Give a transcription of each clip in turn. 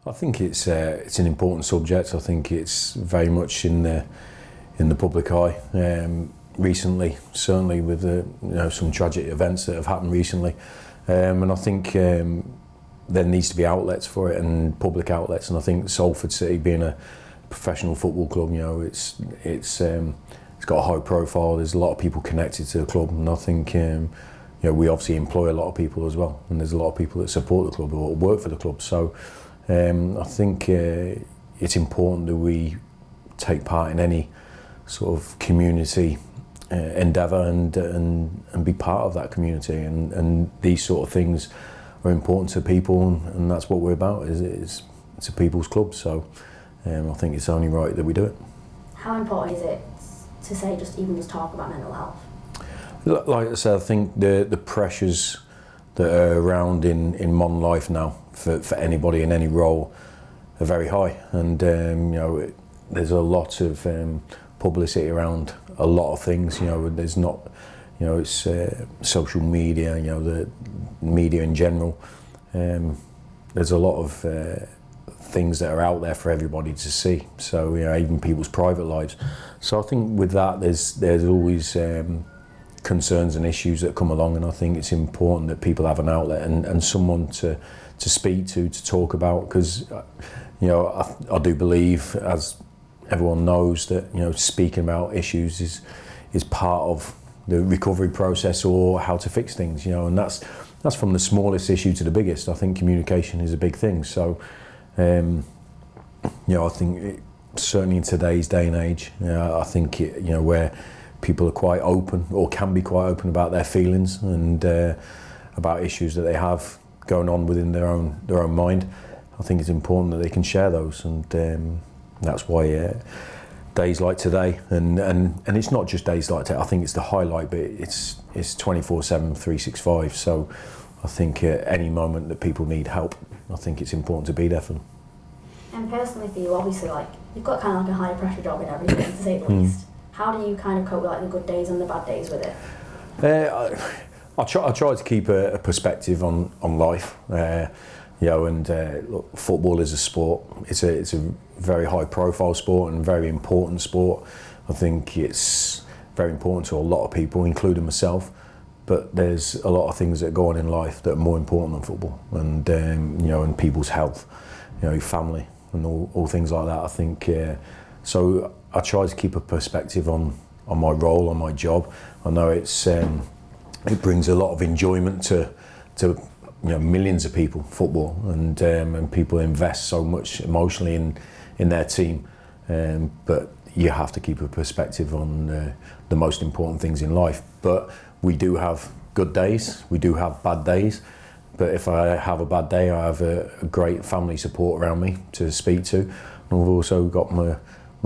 I think it's an important subject. I think it's very much in the public eye recently, certainly with some tragic events that have happened recently, and I think there needs to be outlets for it, and public outlets. And I think Salford City, being a professional football club, it's got a high profile. There's a lot of people connected to the club, and I think we obviously employ a lot of people as well, and there's a lot of people that support the club or work for the club. So I think it's important that we take part in any sort of community endeavour and be part of that community, and these sort of things are important to people, and that's what we're about. It's a people's club, so I think it's only right that we do it. How important is it to say just talk about mental health? Like I said, I think the pressures that are around in modern life now for anybody in any role are very high, and there's a lot of publicity around a lot of things. There's not, it's social media, the media in general. There's a lot of things that are out there for everybody to see. So even people's private lives. So I think with that, there's always concerns and issues that come along, and I think it's important that people have an outlet and someone to speak to talk about, because I do believe, as everyone knows, that speaking about issues is part of the recovery process, or how to fix things, and that's from the smallest issue to the biggest. I think communication is a big thing. So I think certainly in today's day and age, I think where people are quite open, or can be quite open about their feelings and about issues that they have going on within their own mind. I think it's important that they can share those, and that's why days like today, and it's not just days like today. I think it's the highlight, but it's 24/7, 365. So I think at any moment that people need help, I think it's important to be there for them. And personally for you, obviously, you've got kind of a high pressure job and everything, to say the least. How do you kind of cope with the good days and the bad days with it? I try to keep a perspective on life. Look, football is a sport. It's a very high profile sport and very important sport. I think it's very important to a lot of people, including myself. But there's a lot of things that go on in life that are more important than football, and and people's health, family, and all things like that. I think so. I try to keep a perspective on my role, on my job. I know it brings a lot of enjoyment to millions of people, football, and people invest so much emotionally in their team. But you have to keep a perspective on the most important things in life. But we do have good days, we do have bad days. But if I have a bad day, I have a great family support around me to speak to. And I've also got my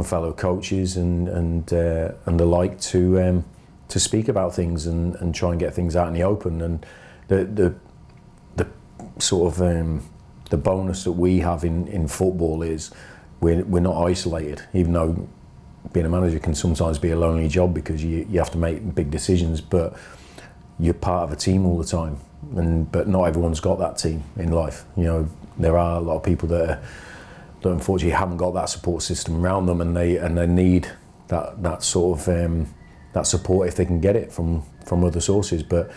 fellow coaches and the like to speak about things and try and get things out in the open. And the sort of the bonus that we have in football is we're not isolated, even though being a manager can sometimes be a lonely job because you have to make big decisions, but you're part of a team all the time. But not everyone's got that team in life. There are a lot of people that unfortunately haven't got that support system around them, and they need that sort of that support if they can get it from other sources. But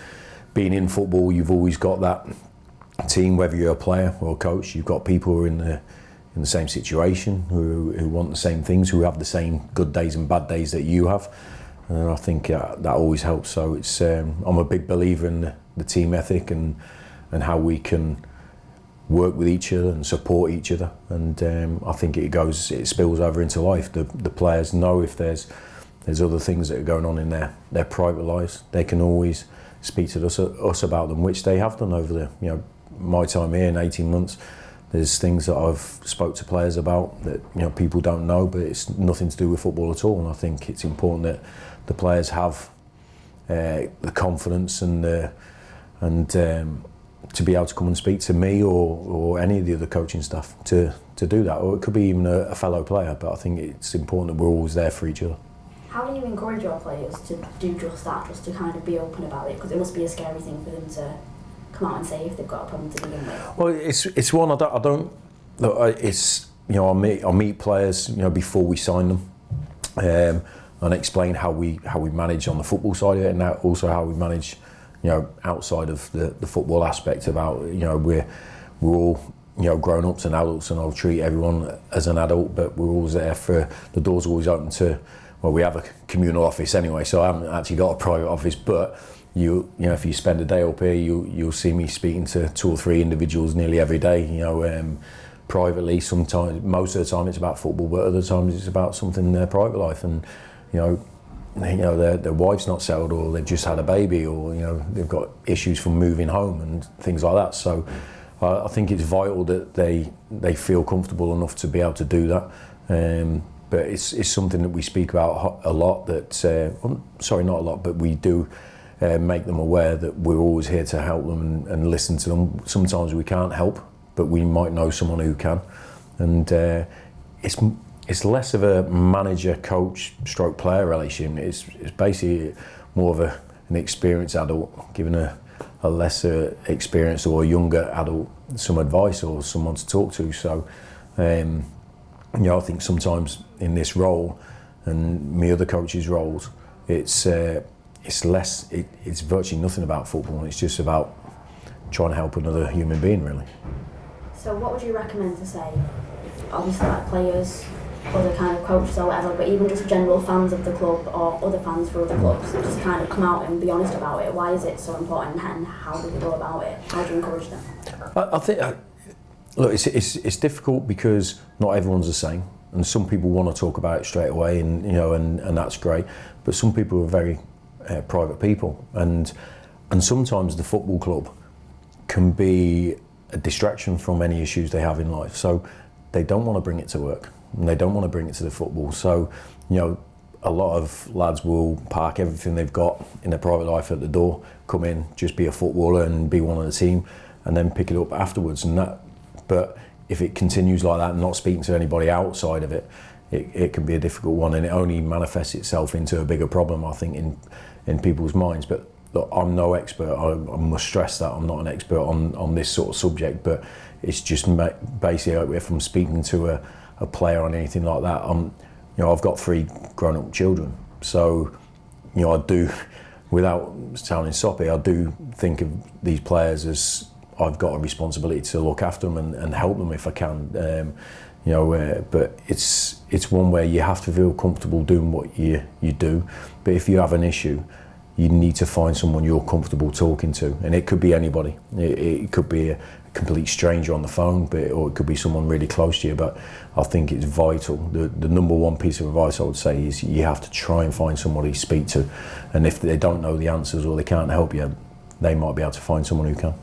being in football, you've always got that team, whether you're a player or a coach. You've got people who are in the same situation, who want the same things, who have the same good days and bad days that you have. And I think that always helps. So it's I'm a big believer in the team ethic and how we can work with each other and support each other. And I think it spills over into life. The players know if there's other things that are going on in their private lives, they can always speak to us about them, which they have done over my time here in 18 months. There's things that I've spoke to players about that people don't know, but it's nothing to do with football at all. And I think it's important that the players have the confidence and to be able to come and speak to me or any of the other coaching staff to do that, or it could be even a fellow player. But I think it's important that we're always there for each other. How do you encourage your players to do just that, just to kind of be open about it? Because it must be a scary thing for them to come out and say if they've got a problem to begin with. Well, it's one I don't look, it's, you know, I meet players, you know, before we sign them, and explain how we manage on the football side of it, and also how we manage, you know, outside of the football aspect. About, you know, we're all, you know, grown-ups and adults, and I'll treat everyone as an adult, but we're always there for, the door's always open to, well, we have a communal office anyway, so I haven't actually got a private office, but you know, if you spend a day up here, you'll see me speaking to 2 or 3 individuals nearly every day, you know, privately. Sometimes, most of the time it's about football, but other times it's about something in their private life, and you know, their wife's not settled, or they've just had a baby, or, you know, they've got issues from moving home and things like that. So I think it's vital that they feel comfortable enough to be able to do that. But it's something that we speak about a lot. That sorry, not a lot, but we do make them aware that we're always here to help them and listen to them. Sometimes we can't help, but we might know someone who can, and it's less of a manager-coach/player relationship. It's basically more of an experienced adult giving a lesser experienced or a younger adult some advice or someone to talk to. So, you know, I think sometimes in this role and me other coaches' roles, it's less. It's virtually nothing about football. It's just about trying to help another human being, really. So what would you recommend to say, obviously like players, other kind of coaches or whatever, but even just general fans of the club or other fans for other clubs, just kind of come out and be honest about it? Why is it so important, and how do we go about it? How do you encourage them? I think, look, it's difficult because not everyone's the same, and some people want to talk about it straight away, and you know, and that's great, but some people are very private people, and sometimes the football club can be a distraction from any issues they have in life, so they don't want to bring it to work, and they don't want to bring it to the football. So, you know, a lot of lads will park everything they've got in their private life at the door, come in, just be a footballer and be one of the team, and then pick it up afterwards. And that, but if it continues like that and not speaking to anybody outside of it, it can be a difficult one, and it only manifests itself into a bigger problem, I think, in people's minds. But look, I'm no expert. I must stress that I'm not an expert on this sort of subject, but it's just basically, if I'm speaking to a player on anything like that, you know, I've got 3 grown-up children, so, you know, I do, without sounding soppy, I do think of these players as I've got a responsibility to look after them and help them if I can. You know, but it's one where you have to feel comfortable doing what you do. But if you have an issue, you need to find someone you're comfortable talking to, and it could be anybody. It could be a complete stranger on the phone, or it could be someone really close to you. But I think it's vital. The number one piece of advice I would say is you have to try and find somebody to speak to, and if they don't know the answers or they can't help you, they might be able to find someone who can.